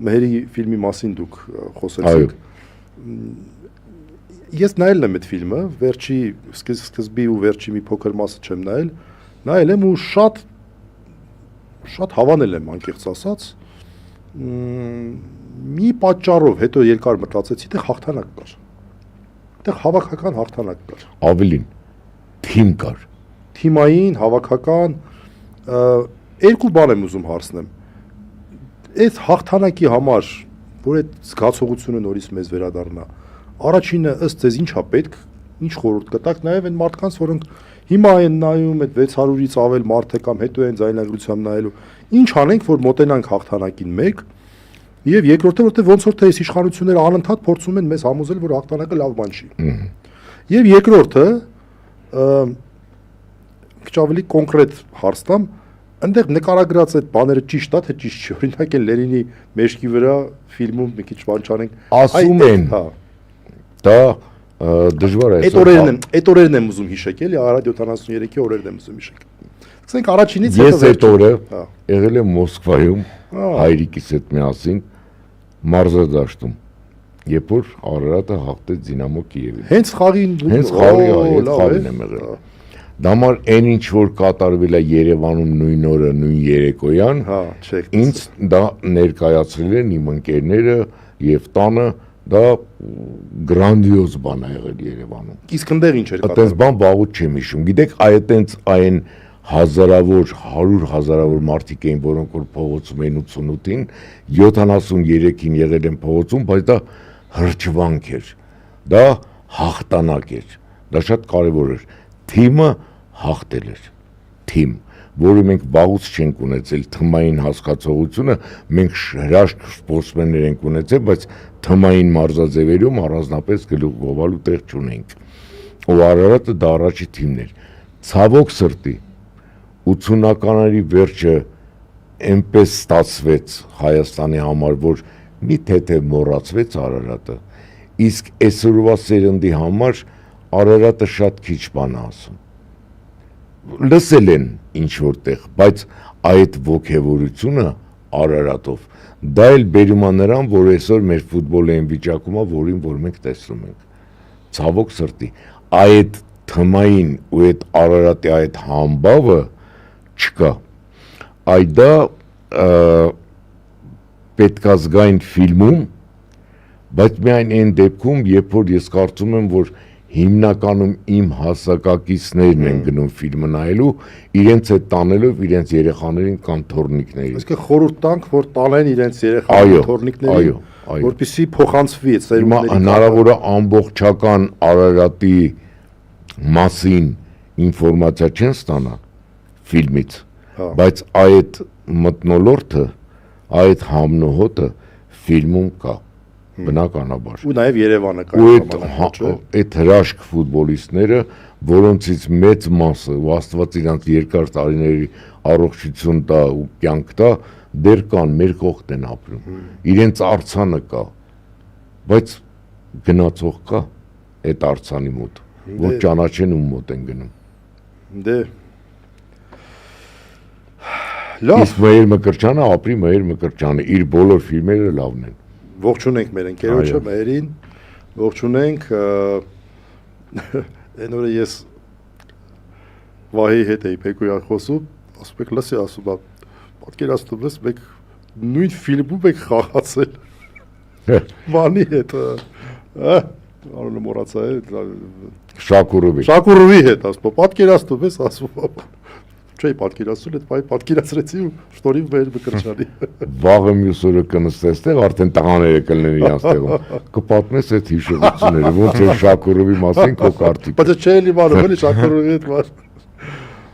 Մեհերի ֆիլմի մասին դուք խոսեցիք։ Ես նայել եմ այդ ֆիլմը, վերջի սկզբի ու վերջի մի փոքր մասը չեմ նայել եմ ու շատ հավանել եմ անկեղծ ասած։ Մի պատճառով հետո երկար մտածեցի, թե հաղթանակ կար։ Այդտեղ հավաքական հաղթանակ կար։ Ավելին թիմ կար։ Թիմային, հավաքական, երկու բան եմ ուզում հարցնեմ։ Այս հաղթանակի համար, որ այդ զգացողությունը նորից մեզ վերադառնա, առաջինը ըստ ձեզ ինչա պետք, ինչ խորհուրդ կտաք, նաև այն մարդկանց, որոնք հիմա են նայում այդ 600-ից ավել մարդ է կամ հետո են ձայնագրությամբ նայելու, ինչ անենք, որ մոտենանք հաղթանակին մեկ, եւ երկրորդը, որտեղ ոնց որ թե այս իշխանությունները անընդհատ փորձում են մեզ համոզել, որ հաղթանակը լավ բան չի։ Եվ երկրորդը, քիչ ավելի կոնկրետ հարց տամ, այնտեղ նկարագրած այդ բաները ճիշտ է, թե ճիշտ չի։ Օրինակ են Լենինի մեջքի վրա ֆիլմում մի քիչ բան չանենք։ Ասում են։ Դա դժվար է։ Այդ օրերն եմ ուզում հիշեք, էլի, Արադ 73-ի օրերն եմ ուզում հիշեք։ Ասենք առաջինից հետո ես այդ օրը եղել եմ Մոսկվայում հայրիկիս հետ միասին մարզադաշտում, երբ որ Արարատը հաղթեց Դինամո Կիևին։ Հենց խաղին խաղին եմ եղել։ Դամար այն ինչ որ կատարվել է Երևանում նույն օրը, նույն երեկոյան, ինձ դա ներկայացրել են իմ ընկերները եւ տանը, դա գրանդիոզ բան է եղել Երևանում։ Իսկ այնտեղ ինչ էր կատարվել։ Այդպես բան վաղուց չեմ հիշում։ Գիտեք, այդտենց այն հազարավոր, 100,000-ավոր մարդիկ էին, որոնք որ փողոցում էին 88-ին, 73-ին եղել են փողոցում, բայց դա հրճվանք էր։ Դա հաղթանակ էր։ Դա շատ կարևոր էր։ Թիմը հաղթել էր, թիմ, որը մենք վաղուց չենք ունեցել, թմային հասկացողությունը, մենք հրաշք սպորտսմեններ ենք ունեցել, բայց թմային մարզաձևերում առանձնապես գլուխ գովալու տեղ չունենք։ Ու Արարատը դա առաջի թիմն էր։ Ցավոք սրտի 80-ականների վերջը այնպես ստացվեց Հայաստանի համար, որ մի թեթև մոռացվեց Արարատը, իսկ այսօրվա սերնդի համար Արարատը շատ քիչ բան է ասում։ Լսել են ինչ որտեղ, բայց այդ ոգևորությունը Արարատով դա էլ բերում է նրան, որ այսօր մեր ֆուտբոլը այն վիճակում է, որին որ մենք տեսնում ենք։ Ցավոք սրտի, այդ թմային ու այդ Արարատի այդ համբավը չկա։ Այդ դա պետքազգային ֆիլմում, բայց միայն այն դեպքում, երբ որ ես կարծում եմ, որ հիմնականում իմ հասակակիցներն են գնում ֆիլմը նայելու, իրենց հետ տանելով իրենց երեխաներին կամ թոռնիկներին։ Իսկ խորհուրդ տանք, որ տանեն իրենց երեխաներին, թոռնիկներին, որպեսզի փոխանցվի այդ սերունդների։ Հնարավոր է ամբողջական Արարատի մասին ինֆորմացիա չեն ստանա ֆիլմից, բայց այդ մթնոլորտը, այդ համնոհոտը ֆիլմում կա։ Բնականաբար։ Ու նաև Երևանը կա։ Այդ հրաշք ֆուտբոլիստները, որոնցից մեծ մասը, ու Աստված իրանց երկար տարիների առողջություն տա ու կյանք տա, դեռ կան, մեր կողքն են ապրում։ Իրենց արձանը կա, բայց գնացող կա այդ արձանի մոտ, որ ճանաչեն ում մոտ են գնում։ Դե լավ։ Իսկ Մհեր Մկրտչյանը ապրի Մհեր Մկրտչյանը, իր բոլոր ֆիլմերը լավն են։ Ողջունենք մեր ընկերոջը Մհերին, ողջունենք, այն օրը ես Վահեի հետ էի Փեկոյան խոսում, ասում եք լսի, ասում է, պատկերացնում ես, մենք նույն ֆիլմում եք խաղացել, բանի հետ, անունը մոռացա է, Շակուրովի հետ, ասում, պատկերացնում ես, ասում, չէի պատկերացրել, այդ պատկերացրեցի ու շնորհիվ Մհեր Մկրտչյանի։ Վաղը մյուս օրը կնստես տեղ, արդեն տղաները կլինեն իրանց տեղում։ Կպատնես այդ հիշողությունները, ոնց է Շակուրովի մասին քո կարծիքը։ Բայց չէ՞ լի բանը, էլի Շակուրովի հետ բան։